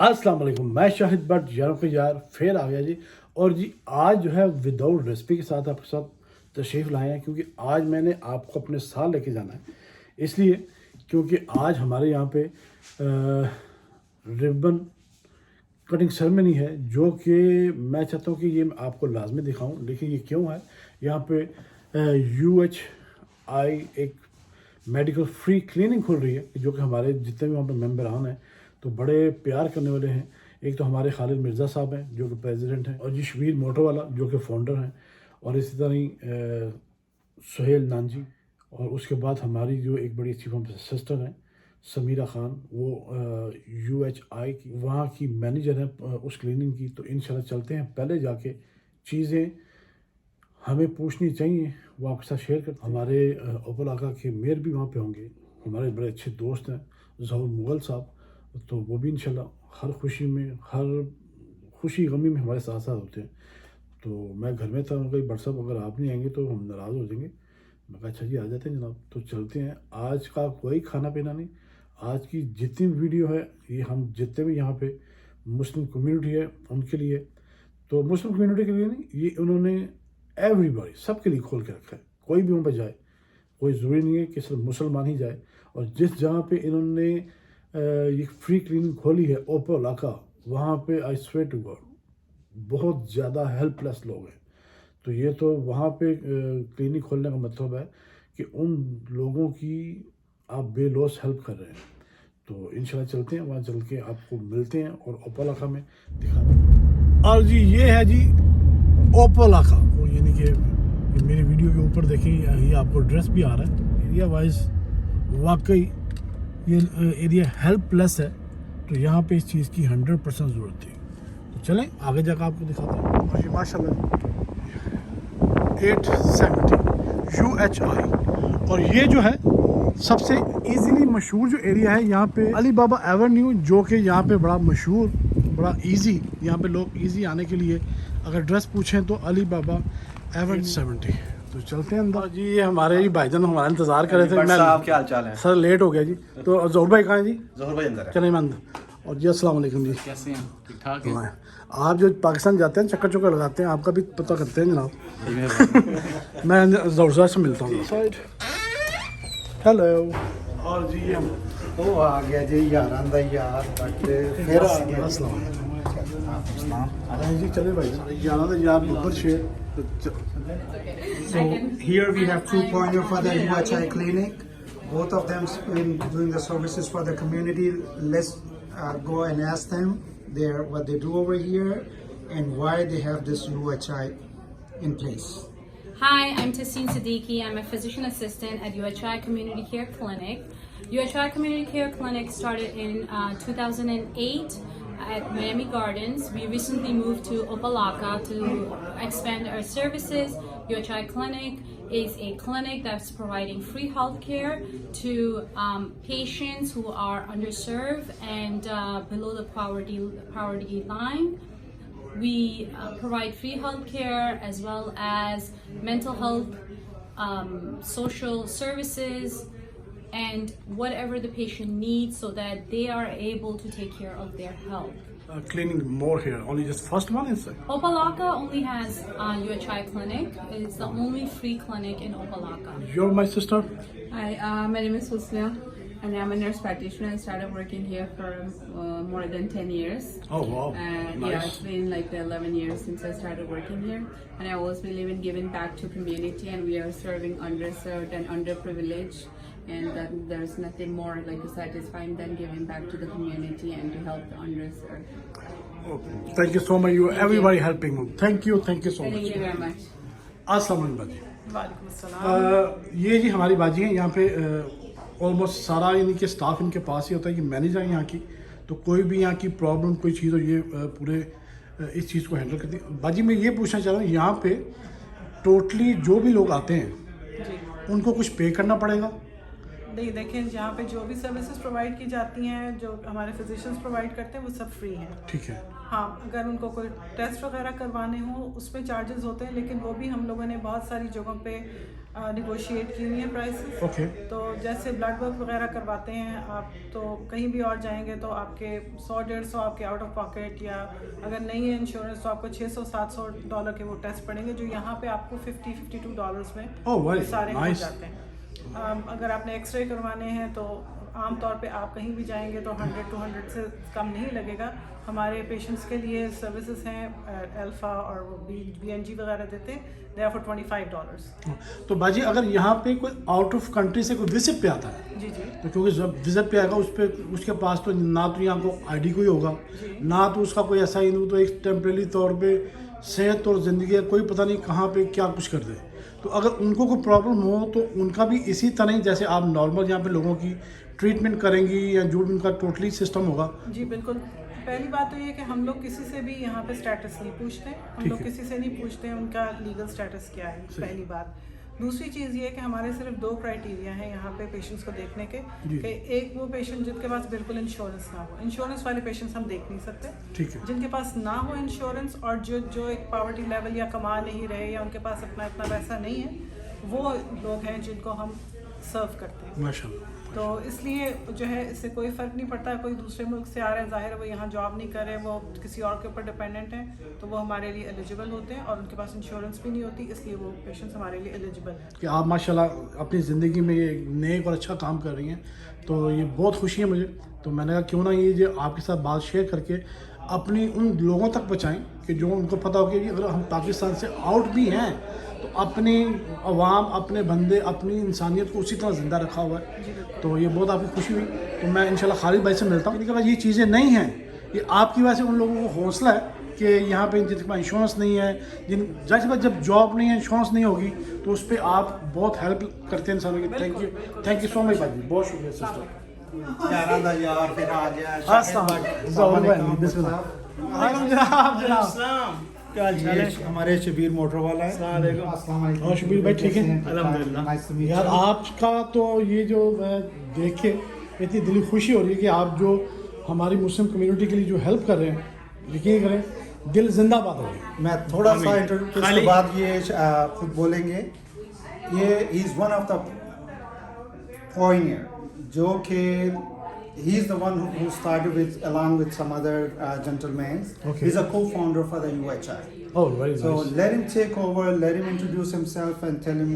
अस्सलाम वालेकुम, मैं शाहिद बट यारों के यार फिर आ गया जी। और जी आज जो है विदाउट रेसिपी के साथ आपके साथ तशरीफ़ लाए हैं, क्योंकि आज मैंने आपको अपने साथ लेके जाना है। इसलिए क्योंकि आज हमारे यहाँ पे रिबन कटिंग सेरेमनी है, जो कि मैं चाहता हूँ कि ये आपको लाजमी दिखाऊं। देखिए ये क्यों है। यहाँ पे UHI एक मेडिकल फ्री क्लिनिक खुल रही है, जो कि हमारे जितने भी वहाँ पे मेंबरान हैं तो बड़े प्यार करने वाले हैं। एक तो हमारे खालिद मिर्ज़ा साहब हैं जो कि प्रेसिडेंट हैं, और जी शबीर मोटो वाला जो कि फाउंडर हैं, और इसी तरह ही सुहेल नानजी, और उसके बाद हमारी जो एक बड़ी अच्छी सिस्टर हैं समीरा ख़ान, वो UHI की वहाँ की मैनेजर हैं उस क्लिनिक की। तो इंशाल्लाह चलते हैं, पहले जाके चीज़ें हमें पूछनी चाहिए वो आपके साथ शेयर करते हैं। हमारे ओपल आका के मेयर भी वहाँ पे होंगे, हमारे बड़े अच्छे दोस्त हैं ज़हूर मुग़ल साहब, तो वो भी इंशाल्लाह हर खुशी में, हर खुशी गमी में हमारे साथ साथ होते हैं। तो मैं घर में था, उनका बट साहब अगर आप नहीं आएंगे तो हम नाराज़ हो जाएंगे। मैं कहा अच्छा जी आ जाते हैं जनाब। तो चलते हैं। आज का कोई खाना पीना नहीं, आज की जितनी वीडियो है ये हम जितने भी यहाँ पे मुस्लिम कम्युनिटी है उनके लिए, तो मुस्लिम कम्युनिटी के लिए नहीं, ये उन्होंने एवरीबॉडी सबके लिए खोल के रखा है। कोई भी वहाँ पर जाए, कोई ज़रूरी नहीं है कि सिर्फ मुसलमान ही जाए। और जिस जगह पे इन्होंने ये फ्री क्लिनिक खोली है ओपो इलाका, वहाँ पे आई स्वेयर टू गॉड बहुत ज़्यादा हेल्पलेस लोग हैं। तो ये तो वहाँ पे क्लिनिक खोलने का मतलब है कि उन लोगों की आप बेलौस हेल्प कर रहे हैं। तो इंशाल्लाह चलते हैं, वहाँ चल के आपको मिलते हैं और ओपो इलाका में दिखाते हैं। और जी ये है जी ओपो इलाका, वो यानी कि मेरी वीडियो के ऊपर देखें, ये आपको एड्रेस भी आ रहा है। एरिया वाइज वाकई ये एरिया हेल्पलेस है, तो यहाँ पे इस चीज़ की 100% ज़रूरत थी। तो चलें आगे जाकर आपको दिखाते हैं। और ये माशाल्लाह 870 UHI, और ये जो है सबसे इजीली मशहूर जो एरिया है यहाँ पे अली बाबा एवेन्यू, जो कि यहाँ पे बड़ा मशहूर, बड़ा इजी, यहाँ पे लोग इजी आने के लिए अगर एड्रेस पूछें तो अली बाबा एवेन्यू 70। तो चलते हैं अंदर। जी ये हमारे भाईजान हमारा इंतजार कर रहे थे। मैं क्या हाल चाल है सर, लेट हो गया जी। तो ज़ोहर भाई कहाँ हैं जी? ज़ोहर भाई अंदर है। चले मैं अंदर। और जी अस्सलाम वालेकुम जी, कैसे हैं? ठीक ठाक हैं? आप जो पाकिस्तान जाते हैं चक्कर चक्कर लगाते हैं, आपका भी पता करते हैं जनाब। मैं ज़ोर से मिलता हूँ। हेलो। और जी ये वो आ गया जी यारां दा यार, बट फिर आ गया। अस्सलाम जी, चले भाई यार तो यार ऊपर share. So here we have two pointer for the UHI clinic. Both of them been doing the services for the community. Let's go and ask them what they do over here and why they have this UHI in place. Hi, I'm Tassine Siddiqui. I'm a physician assistant at UHI Community Care Clinic. UHI Community Care Clinic started in 2008 at Miami Gardens. We recently moved to Opalaka to expand our services. UHI Clinic is a clinic that's providing free healthcare to patients who are underserved and below the poverty line. We provide free healthcare as well as mental health, social services, and whatever the patient needs, so that they are able to take care of their health. Cleaning more here, only just first one is it? Opalaka only has UHI clinic. It's the only free clinic in Opalaka. You're my sister? Hi, my name is Husna and I'm a nurse practitioner. I started working here for more than 10 years. Oh wow, And nice. yeah, it's been like 11 years since I started working here. And I always believe in giving back to community, and we are serving underserved and underprivileged. And that there's nothing more like satisfying than giving back to the community and to help the underserved. Okay. Thank you so much. You everybody helping me. Thank you so Thank much. you very much. अस्सलाम वालेकुम बाजी। ये जी हमारी बाजी हैं यहाँ पे। Almost सारा यानी कि स्टाफ इनके पास ही होता है, कि मैनेजर हैं यहाँ की। तो कोई भी यहाँ की प्रॉब्लम कोई चीज़ हो, ये पूरे इस चीज़ को हैंडल करती है। बाजी मैं ये पूछना चाह रहा हूँ, यहाँ पे टोटली जो भी लोग आते हैं उनको कुछ पे करना पड़ेगा? नहीं, देखें यहाँ पे जो भी सर्विसेज प्रोवाइड की जाती हैं, जो हमारे फिजिशियंस प्रोवाइड करते हैं, वो सब फ्री हैं। ठीक है। हाँ, अगर उनको कोई टेस्ट वगैरह करवाने हो उसमें चार्जेस होते हैं, लेकिन वो भी हम लोगों ने बहुत सारी जगहों पे निगोशिएट की हुई है प्राइसेस। ओके। तो जैसे ब्लड वर्क वगैरह करवाते हैं आप, तो कहीं भी और जाएंगे तो आपके 100-150 आपके आउट ऑफ पॉकेट, या अगर नहीं है इंश्योरेंस तो आपको $600-700 के वो टेस्ट पड़ेंगे, जो यहाँ पे आपको $50-52 में very सारे हो nice. जाते हैं। अगर आपने एक्सरे करवाने हैं तो आमतौर पे आप कहीं भी जाएंगे तो 100-200 से कम नहीं लगेगा। हमारे पेशेंट्स के लिए सर्विसेज हैं अल्फा और वो BNG वगैरह देते हैं, दे आर फॉर $25। तो बाजी अगर यहाँ पे कोई आउट ऑफ कंट्री से कोई विजिट पे आता है, जी जी। तो क्योंकि जब विजिट पे आएगा उस पे उसके पास तो ना तो यहाँ को ID कोई होगा, ना तो उसका कोई ऐसा ही, तो एक टेम्परेरी तौर पे सेहत और ज़िंदगी है, कोई पता नहीं कहाँ पे क्या कुछ कर दे। तो अगर उनको कोई प्रॉब्लम हो तो उनका भी इसी तरह ही जैसे आप नॉर्मल यहाँ पे लोगों की ट्रीटमेंट करेंगी या जो भी उनका टोटली सिस्टम होगा। जी बिल्कुल। पहली बात तो ये है कि हम लोग किसी से भी यहाँ पे स्टेटस नहीं पूछते, हम लोग किसी से नहीं पूछते उनका लीगल स्टेटस क्या है, पहली बात। दूसरी चीज़ ये है कि हमारे सिर्फ 2 क्राइटेरिया हैं यहाँ पे पेशेंट्स को देखने के, कि एक वो पेशेंट जिनके पास बिल्कुल इंश्योरेंस ना हो, इंश्योरेंस वाले पेशेंट्स हम देख नहीं सकते। ठीक है। जिनके पास ना हो इंश्योरेंस और जो एक पॉवर्टी लेवल या कमा नहीं रहे या उनके पास अपना इतना पैसा नहीं है, वो लोग हैं जिनको हम सर्व करते हैं। माशाल्लाह। तो इसलिए जो है इससे कोई फ़र्क नहीं पड़ता, कोई दूसरे मुल्क से आ रहे हैं, ज़ाहिर है वो यहाँ जॉब नहीं कर रहे, वो किसी और के ऊपर डिपेंडेंट हैं, तो वो हमारे लिए एलिजिबल होते हैं, और उनके पास इंश्योरेंस भी नहीं होती, इसलिए वो पेशेंट्स हमारे लिए एलिजिबल हैं। कि आप माशाल्लाह अपनी ज़िंदगी में ये नेक और अच्छा काम कर रही हैं, तो ये बहुत खुशी है मुझे। तो मैंने कहा क्यों ना ये जो आपके साथ बात शेयर करके अपनी उन लोगों तक पहुँचाएँ कि जो उनको पता हो कि अगर हम पाकिस्तान से आउट भी हैं तो अपनी अवाम, अपने बंदे, अपनी इंसानियत को उसी तरह ज़िंदा रखा हुआ है। तो ये बहुत आपकी खुशी हुई। तो मैं इंशाल्लाह खालिद भाई से मिलता हूँ। इनके पास ये चीज़ें नहीं हैं, ये आपकी वजह से उन लोगों को हौसला है कि यहाँ पे जिनके पास इंश्योरेंस नहीं है, जिनके पास जब जॉब नहीं है, इंश्योरेंस नहीं होगी, तो उस पर आप बहुत हेल्प करते हैं इंसानों की। थैंक यू सो मच भाई, बहुत शुक्रिया सिस्टर। यार फिर आ गया क्या हाल चाल है? हमारे शबीर मोटर वाला है। और शबीर भाई ठीक है? अल्हम्दुलिल्लाह। यार आपका तो ये जो देख के इतनी दिली खुशी हो रही है कि आप जो हमारी मुस्लिम कम्युनिटी के लिए जो हेल्प कर रहे हैं, यकीन करें दिल जिंदाबाद हो गया। मैं थोड़ा सा इंट्रोड्यूस के बाद ये खुद बोलेंगे। ये is one of the Pioneer, जो कि he is the one who started with along with some other gentlemen. Okay. He's a co-founder for the UHI. Oh, very So nice. let him take over, let him introduce himself and tell him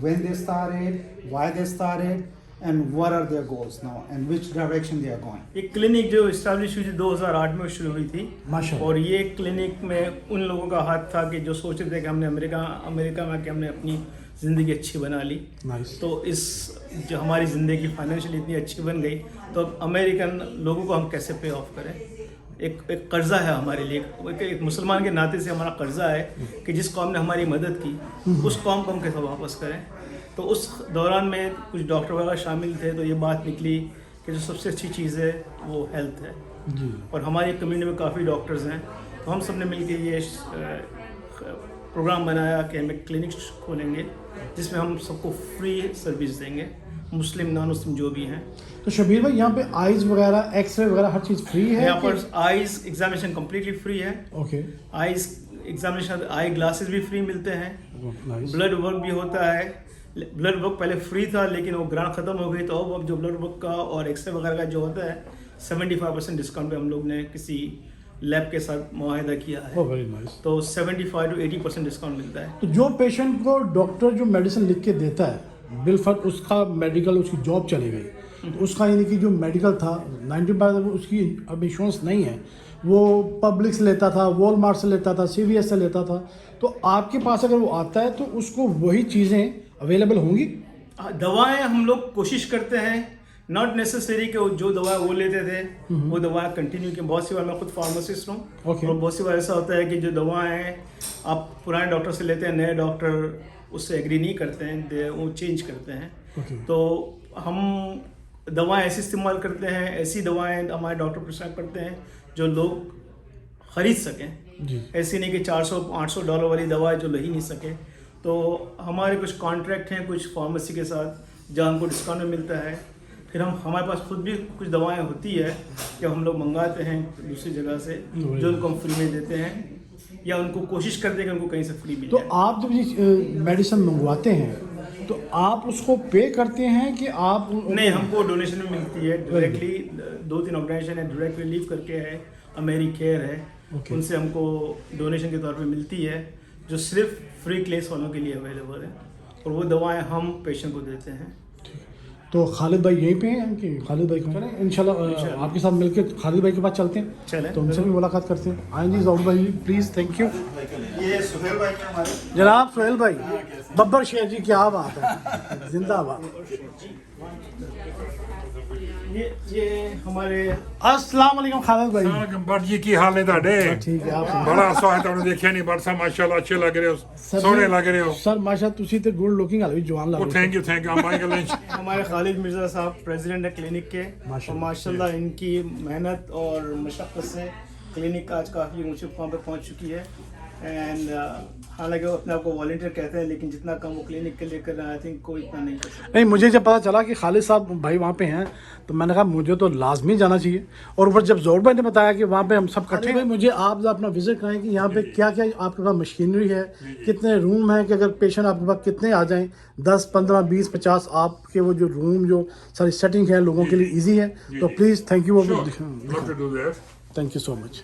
when they started, why they started, and what are their goals now and which direction they are going. एक clinic जो establish हुई थी 2008 में शुरू हुई थी, माशाल्लाह। और ये क्लिनिक में उन लोगों का हाथ था कि जो सोच रहे थे कि हमने अमेरिका में कि हमने अपनी ज़िंदगी अच्छी बना ली। नाइस। तो इस जो हमारी ज़िंदगी फाइनेंशियली इतनी अच्छी बन गई, तो अब अमेरिकन लोगों को हम कैसे पे ऑफ करें। एक कर्ज़ा है हमारे लिए, एक मुसलमान के नाते से हमारा कर्ज़ा है कि जिस कौम ने हमारी मदद की उस कौम को हम कैसे वापस करें। तो उस दौरान में कुछ डॉक्टर वगैरह शामिल थे, तो ये बात निकली कि जो सबसे अच्छी चीज़ है वो हेल्थ है जी। और हमारी कम्युनिटी में काफ़ी डॉक्टर्स हैं, तो हम सब ने मिल के ये प्रोग्राम बनाया कि हम एक क्लिनिक खोलेंगे जिसमें हम सबको फ्री सर्विस देंगे, मुस्लिम नॉन मुस्लिम जो भी हैं। तो शबीर भाई यहाँ पे आइज वगैरह, एक्सरे वगैरह हर चीज़ फ्री है? यहाँ पर आइज एग्जामिनेशन कम्प्लीटली फ्री है। Okay. Eyes examination, eye glasses भी फ्री मिलते हैं, नाइस। ब्लड वर्क भी होता है। ब्लड वर्क पहले फ्री था, लेकिन वो ग्रांट ख़त्म हो गई, तो अब जो ब्लड वर्क का और एक्सरे वगैरह का जो होता है 75% डिस्काउंट पे हम लोग ने किसी लैब के साथ मुआहिदा किया है। Very nice. तो 75 to 80% डिस्काउंट मिलता है। तो जो पेशेंट को डॉक्टर जो मेडिसिन लिख के देता है बिलफर्क उसका मेडिकल, उसकी जॉब चली गई, तो उसका यानी कि जो मेडिकल था 90% उसकी अब इंश्योरेंस नहीं है, वो पब्लिक से लेता था, वॉलमार्ट से लेता था, CVS से लेता था, तो आपके पास अगर वो आता है तो उसको वही चीज़ें अवेलेबल होंगी? दवाएं हम लोग कोशिश करते हैं, नॉट नेसेसरी कि जो दवा वो लेते थे वो दवाएं कंटिन्यू की। बहुत सी बार मैं खुद फार्मासिस्ट हूँ, Okay. और बहुत सी बार ऐसा होता है कि जो दवाएं आप पुराने डॉक्टर से लेते हैं, नए डॉक्टर उससे एग्री नहीं करते हैं, वो चेंज करते हैं। Okay. तो हम दवाएं ऐसी इस्तेमाल करते हैं, ऐसी दवाएं हमारे डॉक्टर प्रिस्क्राइब करते हैं जो लोग ख़रीद सकें। जी। ऐसी नहीं कि $400-800 वाली दवा जो ले ही नहीं सके। तो हमारे कुछ कॉन्ट्रैक्ट हैं कुछ फार्मेसी के साथ जहाँ हमको डिस्काउंट में मिलता है। फिर हमारे पास खुद भी कुछ दवाएं होती है कि हम लोग मंगाते हैं दूसरी जगह से, जो उनको हम फ्री में देते हैं या उनको कोशिश करते हैं कि उनको कहीं से फ्री मिल तो जाए। आप जब ये मेडिसिन मंगवाते हैं तो आप उसको पे करते हैं कि आप नहीं, हमको डोनेशन में मिलती है डायरेक्टली। 2-3 ऑर्गेनाइजेशन है, डायरेक्ट रिलीफ करके है, अमेरिकेयर है, उनसे हमको डोनेशन के तौर पे मिलती है, जो सिर्फ फ्री क्लेस वालों के लिए अवेलेबल है, और वो दवाएं हम पेशेंट को देते हैं। तो खालिद भाई यहीं पे हैं कि खालिद भाई को चलें इंशाल्लाह आपके साथ मिलकर खालिद भाई के पास चलते हैं, चलें। तो उनसे भी मुलाकात करते हैं। आए जी जौहर भाई प्लीज़, थैंक यू। ये सुहेल भाई हैं हमारे। जनाब सोहेल भाई, बब्बर शेख जी क्या बात है, जिंदाबाद। ये हमारे अस्सलाम वालेकुम खालिद भाई। बट जी की हाल है ਤੁਹਾਡੇ? ठीक है आप बड़ा अरसा है ਤੁਹਾਨੂੰ ਦੇਖਿਆ ਨਹੀਂ, ਬੜਾ ਮਾਸ਼ਾਅੱਲਾ अच्छे लग रहे हो, सोहने लग रहे हो। सर माशा तुसी ते गुड लुकिंग हाल भी जवान लग ओ रहे थैंक यू हमारे लंच। हमारे खालिद मिर्ज़ा साहब प्रेसिडेंट है क्लिनिक के, और माशाल्लाह इनकी मेहनत और मशक्क़त से क्लिनिक आज काफ़ी ऊंचे मुकाम पर पहुंच चुकी है। एंड हालांकि वो अपने आप को वॉलंटियर कहते हैं, लेकिन जितना काम वो क्लिनिक के लिए कर रहे हैं, आई थिंक कोई इतना नहीं कर सकता। नहीं, मुझे जब पता चला कि खालिद साहब भाई वहाँ पे हैं तो मैंने कहा मुझे तो लाजमी जाना चाहिए। और ऊपर जब जोर भाई ने बताया कि वहाँ पे हम सब इकट्ठे हैं, मुझे आप अपना विजिट कराएं कि यहाँ पे क्या क्या आपके पास मशीनरी है, कितने रूम हैं, कि अगर पेशेंट आपके पास कितने आ जाएं, 10, 15, 20, 50 आपके वो जो रूम जो सारी सेटिंग है लोगों के लिए ईजी है, तो please thank you, thank you so much.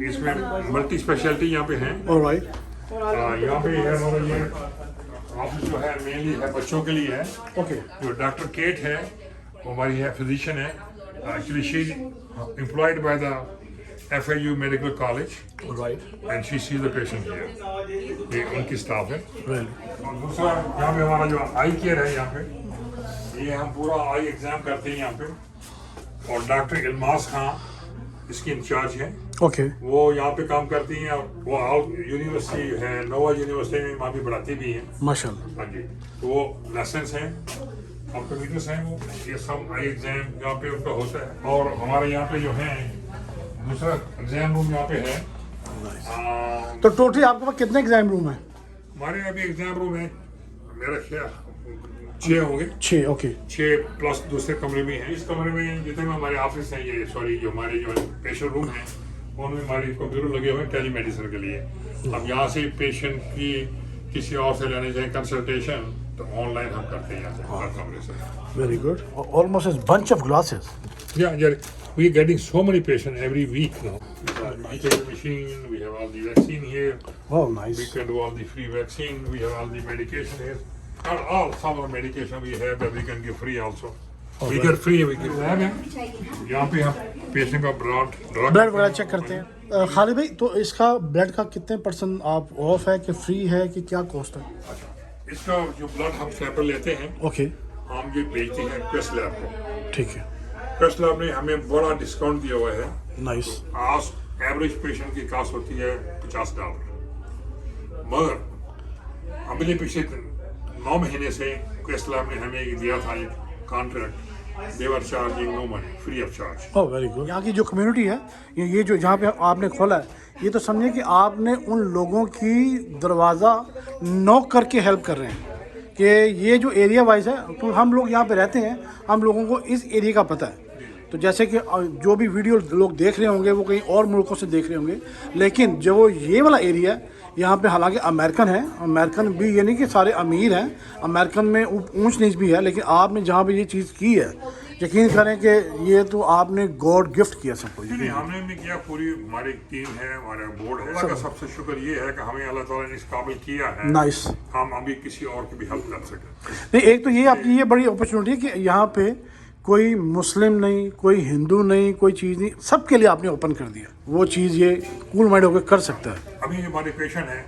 इसमें मल्टी स्पेशलिटी यहाँ पे है। ऑलराइट, यहाँ पे है हमारा ये ऑफिस जो है मेनली है बच्चों के लिए है। ओके, जो डॉक्टर केट है वो हमारी है फिजिशियन है, actually she employed by the FAU medical college right, and she sees the patient here, ये उनकी स्टाफ है। वेल, और दूसरा यहाँ पे हमारा जो आई केयर है, यहाँ पे ये हम पूरा आई एग्जाम करते हैं यहाँ पे, और डॉक्टर इल्मास खां इसकी इंचार्ज है, ओके, वो यहाँ पे काम करती हैं, और वो यूनिवर्सिटी है, नोवा यूनिवर्सिटी में वहाँ भी पढ़ाती भी हैं। माशाल्लाह, हाँ जी, तो वो लेसन्स हैं और कंप्यूटर्स हैं, वो ये सब आई एग्जाम यहाँ पे उनका होता है। और हमारे यहाँ पे जो है दूसरा एग्जाम रूम यहाँ पे है। तो टोटली आपके पास कितने एग्जाम रूम है? हमारे अभी एग्जाम रूम है मेरा ख्याल 6 होंगे, 6, ओके, 6 प्लस दूसरे कमरे में हैं। इस कमरे में जितने में हमारे ऑफिस हैं, ये सॉरी जो हमारे जो पेशेंट रूम हैं, उनमें हमारे कंप्यूटर लगे हुए हैं टेली मेडिसिन के लिए। हम यहाँ से पेशेंट की किसी और से लेने जाए कंसल्टेशन तो ऑनलाइन हम करते हैं यहाँ से हर कमरे से। Very good, almost a bunch of glasses. Yeah, we are getting so many patients every week now. Machine, we have all the vaccine here. Oh, We nice. can do all the free vaccine. We have all the medication here. Not all, some of the medication we have that we can give free also. We get free, we give lab है। यहाँ पे हम patient का blood वगैरह check करते हैं। खालिद भाई, तो इसका ब्लड का कितने % आप ऑफ है कि फ्री है कि क्या कॉस्ट है? इसका जो ब्लड हम सैंपल लेते हैं, ओके, हम ये भेजते हैं क्वेस्ट लैब को। ठीक है, क्वेस्ट लैब ने हमें बड़ा डिस्काउंट दिया हुआ है। नाइस, आज एवरेज पेशेंट की कास्ट होती है $50, मगर अगले पिछले 9 महीने से क्वेस्ट लैब ने हमें दिया था एक contract, they were charging no money, free of charge. Oh very good. यहाँ की जो कम्युनिटी है, ये जो जहाँ पे आपने खोला है, ये तो समझिए कि आपने उन लोगों की दरवाज़ा नॉक करके हेल्प कर रहे हैं कि ये जो एरिया वाइज है, तो हम लोग यहाँ पे रहते हैं, हम लोगों को इस एरिया का पता है। तो जैसे कि जो भी वीडियो लोग देख रहे होंगे वो कहीं और मुल्कों से देख रहे होंगे, लेकिन जो ये वाला एरिया है यहाँ पे हालांकि अमेरिकन है, अमेरिकन भी ये नहीं कि सारे अमीर हैं, अमेरिकन में ऊंच नीच भी है, लेकिन आपने जहाँ पे ये चीज़ की है, यकीन करें कि ये तो आपने गॉड गिफ्ट किया सबको। नहीं, हमने भी किया, पूरी हमारी टीम है, हमारा बोर्ड है। अल्लाह का सबसे शुक्र ये है कि हमें अल्लाह ताला ने इस काबिल किया है, नाइस। हम अभी किसी और की भी हेल्प कर सकें। नहीं, एक तो ये आपकी ये बड़ी अपॉर्चुनिटी है कि यहाँ पे कोई मुस्लिम नहीं, कोई हिंदू नहीं, कोई चीज़ नहीं, सबके लिए आपने ओपन कर दिया। वो चीज़ ये कूल माइंड होकर कर सकता है। अभी हमारे पेशेंट हैं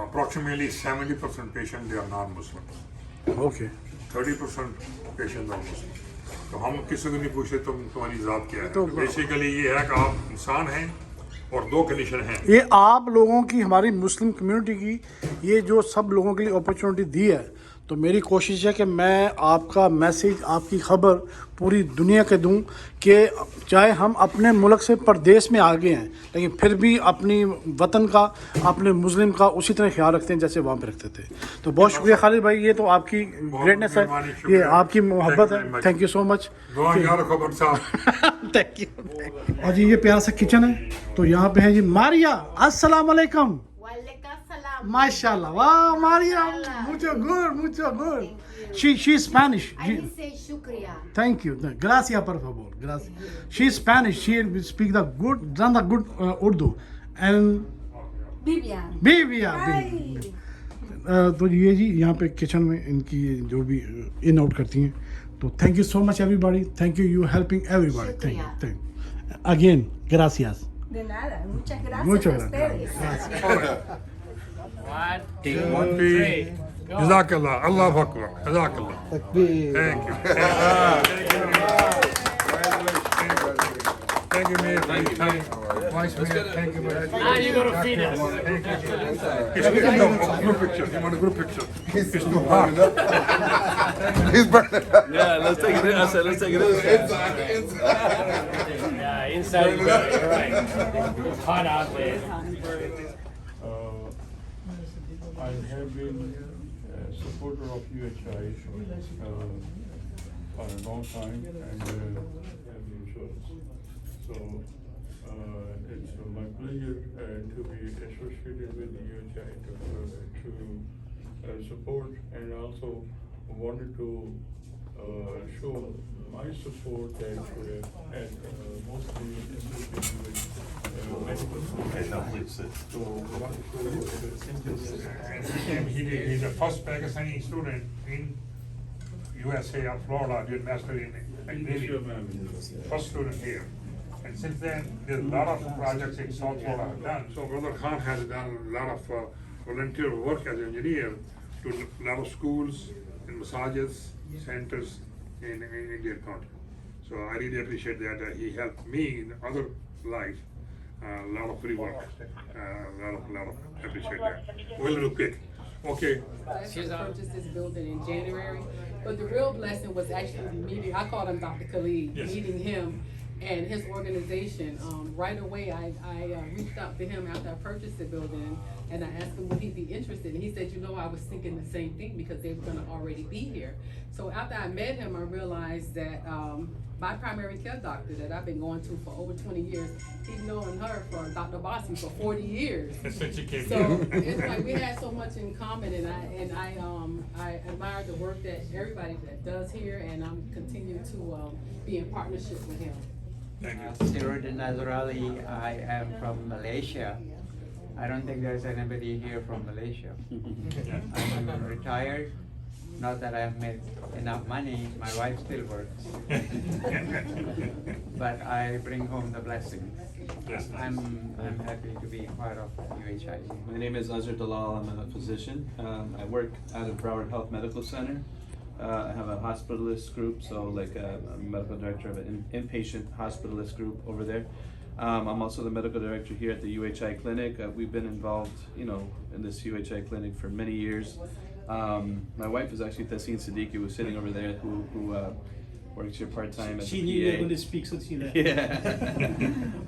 approximately 70% patient they are non Muslim, okay, 30% patient are Muslim. तो हम किसी को नहीं पूछते तुम्हारी जात क्या है। तो बेसिकली ये है कि आप इंसान हैं और 2 कंडीशन हैं। ये आप लोगों की, हमारी मुस्लिम कम्युनिटी की, ये जो सब लोगों के लिए अपॉर्चुनिटी दी है, तो मेरी कोशिश है कि मैं आपका मैसेज, आपकी ख़बर पूरी दुनिया के दूं कि चाहे हम अपने मुल्क से परदेश में आगे हैं, लेकिन फिर भी अपनी वतन का, अपने मुस्लिम का उसी तरह ख्याल रखते हैं जैसे वहाँ पे रखते थे। तो बहुत शुक्रिया खालिद भाई, ये तो आपकी ग्रेटनेस है, ये आपकी मोहब्बत है। Thank you so much. Thank you. और जी ये प्यारा सा किचन है, तो यहाँ पे है जी मारिया। अस्सलाम वालेकुम। माशाल्लाह, वाह Maria, mucho good. She is Spanish. I will say shukriya. Thank you. Gracias, por favor. Gracias. She is Spanish. She speaks the good Urdu. And Vivian. तो ये जी यहाँ पे किचन में इनकी जो भी इन आउट करती हैं, तो thank you so much everybody. Thank you helping everybody. Thank again, gracias. De nada, muchas gracias a ustedes. One, two, three. Jazakallah. Allahu Akbar. Jazakallah. Thank you. Thank you, Mayor. Thank you. Vice Mayor, thank you very much. Now you gotta feed us. Group picture. You want a group picture? It's too hot. He's burning. Yeah, let's take it in. I said, let's take it in. Yeah, inside is better. You're right. It's hot out there. I have been a supporter of UHI for a long time and have the insurance. So it's my pleasure to be associated with UHI to support, and also wanted to show my support that mostly associated with medical schools. So he's the first Pakistani student in USA or Florida doing master in engineering. First student here. And since then, there's a lot of projects in South Florida done. So Brother Khan has done a lot of volunteer work as an engineer to a lot of schools and massages centers in Indian County. So I really appreciate that he helped me in other life. A lot of free work. Lot of appreciate that. We'll do quick. Okay. She purchased this building in January, but the real blessing was actually meeting. I called him Dr. Khalid, Yes. meeting him and his organization. Right away, I reached out to him after I purchased the building, and I asked him would he be interested, and he said, you know, I was thinking the same thing because they were going to already be here. So after I met him, I realized that my primary care doctor that I've been going to for over 20 years, he's known her for Dr. Bossi for 40 years. Since she came So here. it's like we had so much in common, and I admire the work that everybody that does here, and I'm continuing to be in partnership with him. Thank you. Sirudin Nazarali, I am from Malaysia. I don't think there's anybody here from Malaysia. I'm retired. Not that I have made enough money, my wife still works. But I bring home the blessings. Yes. I'm happy to be part of UHI. My name is Azhar Dalal. I'm a physician. I work out of Broward Health Medical Center. I have a hospitalist group, so like I'm medical director of an inpatient hospitalist group over there. I'm also the medical director here at the UHI clinic. We've been involved, in this UHI clinic for many years. My wife is actually Taseen Siddiqui, who's sitting over there, who works here part-time as She a knew you were PA. going to speak, so she left. Yeah.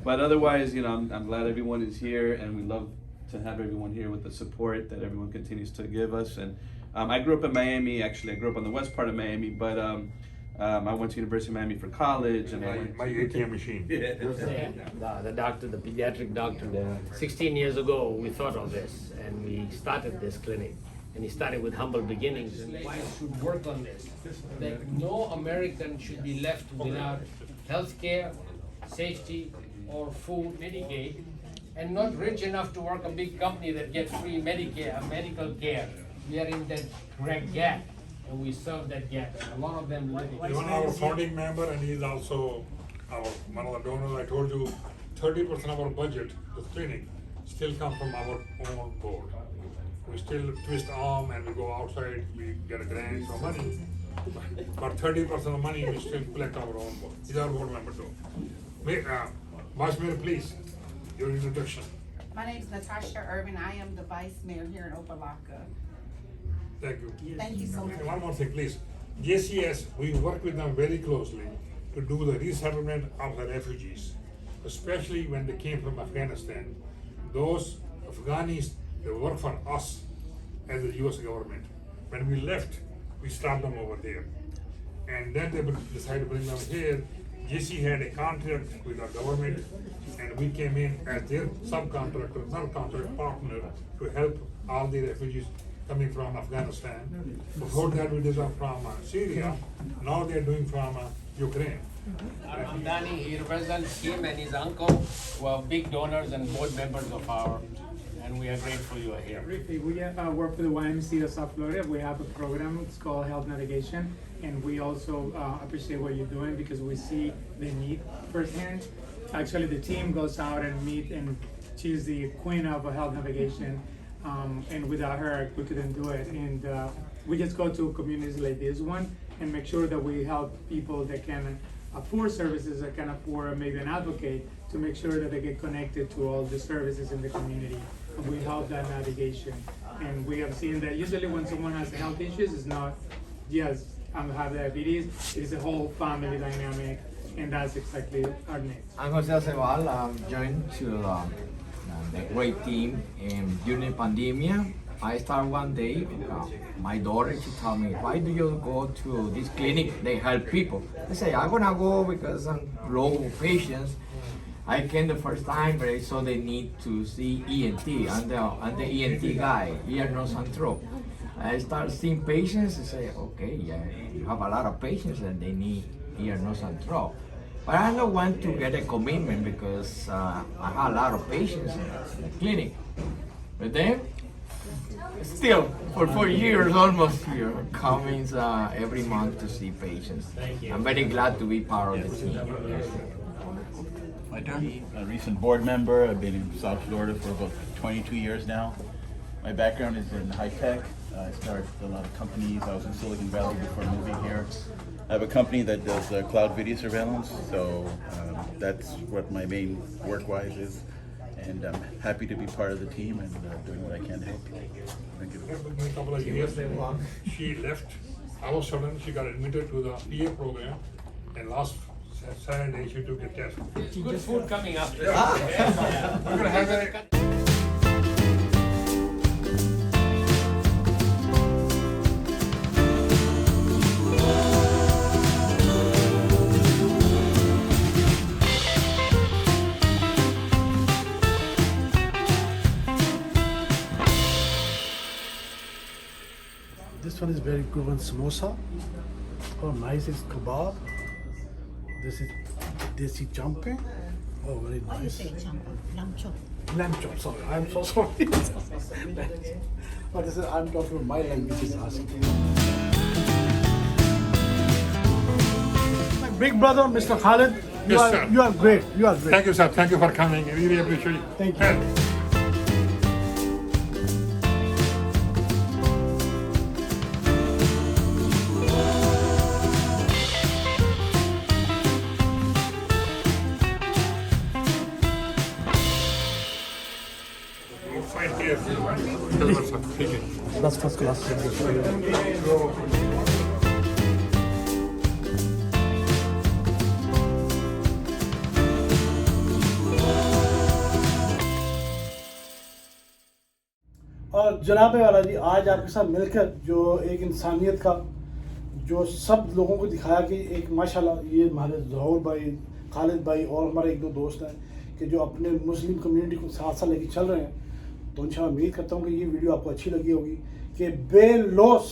But otherwise, I'm glad everyone is here, and we love to have everyone here with the support that everyone continues to give us. And I grew up in Miami. Actually, I grew up on the west part of Miami, but I went to University of Miami for college. And My ATM machine. The doctor, the pediatric doctor, 16 years ago, we thought of this and we started this clinic. And he started with humble beginnings. And why should work on this? That no American should be left without health care, safety, or food, Medicaid, and not rich enough to work a big company that gets free Medicare, medical care. We are in that correct gap, and we serve that gap. A lot of them live in He's one of our founding member, and he's also one of the donors. I told you, 30% of our budget, the clinic, still come from our own board. We still twist arm and we go outside, we get a grant or money. But 30% of the money we still collect our own board. He's our board member too. Vice Mayor, please, your introduction. My name is Natasha Irvin. I am the vice mayor here in Opelika. Thank you. Thank you so much. And one more thing, please. JCS, we work with them very closely to do the resettlement of the refugees, especially when they came from Afghanistan. Those Afghanis, they work for us as the US government. When we left, we stopped them over there. And then they decided to bring them here. JC had a contract with our government, and we came in as their subcontractor partner to help all the refugees coming from Afghanistan. Before that, we did them from Syria. Now they're doing from Ukraine. Danny, he represents him and his uncle, who are big donors and board members of our, and we are grateful you are here. Briefly, we work with the YMCA of South Florida. We have a program, it's called Health Navigation, and we also appreciate what you're doing because we see the need firsthand. Actually, the team goes out and meet, and she's the queen of health navigation, and without her, we couldn't do it. And we just go to communities like this one and make sure that we help people that can afford services, that can afford maybe an advocate, to make sure that they get connected to all the services in the community. And we help that navigation. And we have seen that usually when someone has health issues, it's not just have diabetes, it's a whole family dynamic, and that's exactly our needs. I'm Jose Aceval. I'm joined to the great team. During the pandemic, I started one day, my daughter, she told me, why do you go to this clinic? They help people. I say, I'm gonna go because I'm low patients. I came the first time, but I saw they need to see ENT. I'm the ENT guy, ear, nose, and throat. I start seeing patients and say, okay, yeah, you have a lot of patients and they need ear, nose, and throat. But I don't want to get a commitment because I have a lot of patients in the clinic. But then, still, for 4 years, almost here, coming every month to see patients. Thank you. I'm very glad to be part of the team. My turn. A recent board member. I've been in South Florida for about 22 years now. My background is in high tech. I started a lot of companies. I was in Silicon Valley before moving here. I have a company that does cloud video surveillance, so that's what my main work-wise is. And I'm happy to be part of the team and doing what I can to help people. Thank you. A couple of years, she left. All of a sudden, she got admitted to the PA program, and last Saturday she took a test. Good food coming up. We're gonna have a. This one is very good one, samosa. Oh, nice is kebab. This is desi champe. Oh, very nice. Lamb chop. Lamb chop, sorry. I'm so sorry. But this is, I'm talking about my language is asking. My big brother, Mr. Khalid, Yes, sir. you are great. You are great. Thank you, sir. Thank you for coming. I really appreciate it. Thank you. That's first class. और जनाब वाला जी, आज आपके साथ मिलकर जो एक इंसानियत का जो सब लोगों को दिखाया कि एक माशाल्लाह ये हमारे ज़हूर भाई, खालिद भाई और हमारे एक दो दोस्त हैं कि जो अपने मुस्लिम कम्युनिटी को साथ साथ लेके चल रहे हैं। तो इंशाल्लाह उम्मीद करता हूँ कि ये वीडियो आपको अच्छी लगी होगी कि बेलौस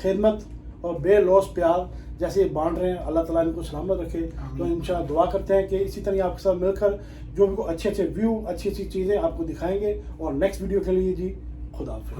खिदमत और बेलौस प्यार जैसे ये बांट रहे हैं, अल्लाह ताला इनको सलामत रखे। तो इंशाल्लाह दुआ करते हैं कि इसी तरह आपके साथ मिलकर जो भी अच्छे अच्छे व्यू, अच्छी अच्छी चीज़ें आपको दिखाएंगे। और नेक्स्ट वीडियो के लिए जी खुदा हाफिज़।